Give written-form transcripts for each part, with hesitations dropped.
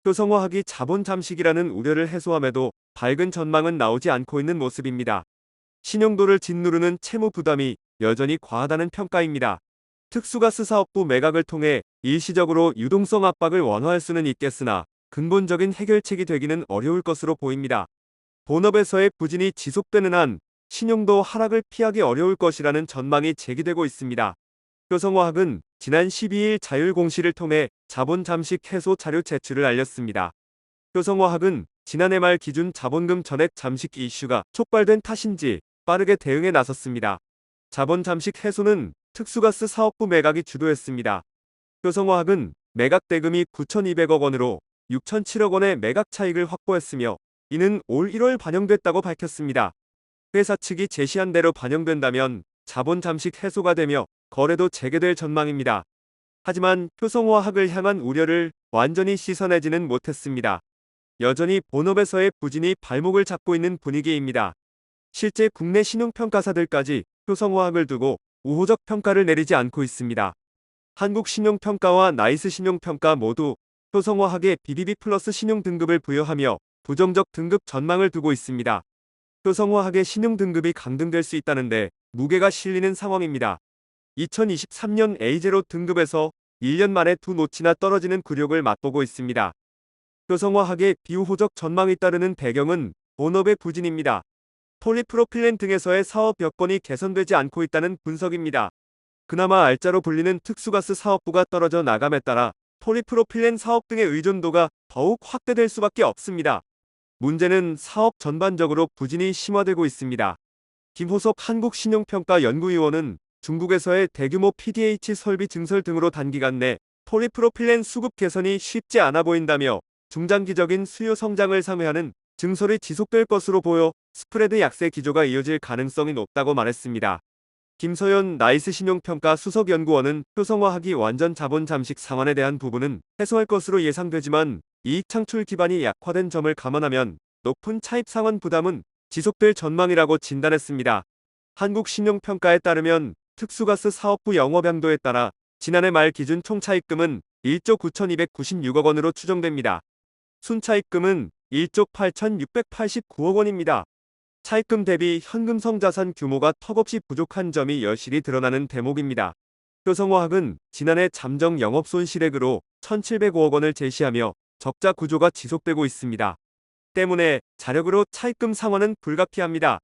효성화학이 자본 잠식이라는 우려를 해소함에도 밝은 전망은 나오지 않고 있는 모습입니다. 신용도를 짓누르는 채무 부담이 여전히 과하다는 평가입니다. 특수가스 사업부 매각을 통해 일시적으로 유동성 압박을 완화할 수는 있겠으나 근본적인 해결책이 되기는 어려울 것으로 보입니다. 본업에서의 부진이 지속되는 한 신용도 하락을 피하기 어려울 것이라는 전망이 제기되고 있습니다. 효성화학은 지난 12일 자율 공시를 통해 자본 잠식 해소 자료 제출을 알렸습니다. 효성화학은 지난해 말 기준 자본금 전액 잠식 이슈가 촉발된 탓인지 빠르게 대응에 나섰습니다. 자본 잠식 해소는 특수가스 사업부 매각이 주도했습니다. 효성화학은 매각 대금이 9,200억 원으로 6,007억 원의 매각 차익을 확보했으며 이는 올 1월 반영됐다고 밝혔습니다. 회사 측이 제시한 대로 반영된다면 자본 잠식 해소가 되며 거래도 재개될 전망입니다. 하지만 효성화학을 향한 우려를 완전히 씻어내지는 못했습니다. 여전히 본업에서의 부진이 발목을 잡고 있는 분위기입니다. 실제 국내 신용평가사들까지 효성화학을 두고 우호적 평가를 내리지 않고 있습니다. 한국신용평가와 나이스신용평가 모두 효성화학에 BBB 플러스 신용등급을 부여하며 부정적 등급 전망을 두고 있습니다. 효성화학의 신용등급이 강등될 수 있다는데 무게가 실리는 상황입니다. 2023년 A0 등급에서 1년 만에 두 노치나 떨어지는 굴욕을 맛보고 있습니다. 효성화학의 비우호적 전망이 따르는 배경은 본업의 부진입니다. 폴리프로필렌 등에서의 사업 여건이 개선되지 않고 있다는 분석입니다. 그나마 알짜로 불리는 특수가스 사업부가 떨어져 나감에 따라 폴리프로필렌 사업 등의 의존도가 더욱 확대될 수밖에 없습니다. 문제는 사업 전반적으로 부진이 심화되고 있습니다. 김호석 한국신용평가연구위원은 중국에서의 대규모 PDH 설비 증설 등으로 단기간 내 폴리프로필렌 수급 개선이 쉽지 않아 보인다며 중장기적인 수요 성장을 상회하는 증설이 지속될 것으로 보여 스프레드 약세 기조가 이어질 가능성이 높다고 말했습니다. 김서연 나이스신용평가 수석연구원은 효성화학이 완전 자본 잠식 상환에 대한 부분은 해소할 것으로 예상되지만 이익 창출 기반이 약화된 점을 감안하면 높은 차입 상환 부담은 지속될 전망이라고 진단했습니다. 한국신용평가에 따르면 특수가스 사업부 영업양도에 따라 지난해 말 기준 총차입금은 1조 9,296억 원으로 추정됩니다. 순차입금은 1조 8,689억 원입니다. 차입금 대비 현금성 자산 규모가 턱없이 부족한 점이 여실히 드러나는 대목입니다. 효성화학은 지난해 잠정 영업손실액으로 1,705억 원을 제시하며 적자 구조가 지속되고 있습니다. 때문에 자력으로 차입금 상환은 불가피합니다.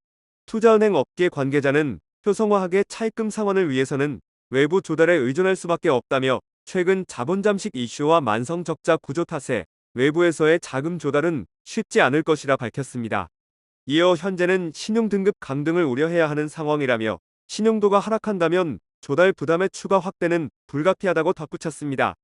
투자은행 업계 관계자는 효성화학의 차입금 상환을 위해서는 외부 조달에 의존할 수밖에 없다며 최근 자본 잠식 이슈와 만성 적자 구조 탓에 외부에서의 자금 조달은 쉽지 않을 것이라 밝혔습니다. 이어 현재는 신용등급 강등을 우려해야 하는 상황이라며 신용도가 하락한다면 조달 부담의 추가 확대는 불가피하다고 덧붙였습니다.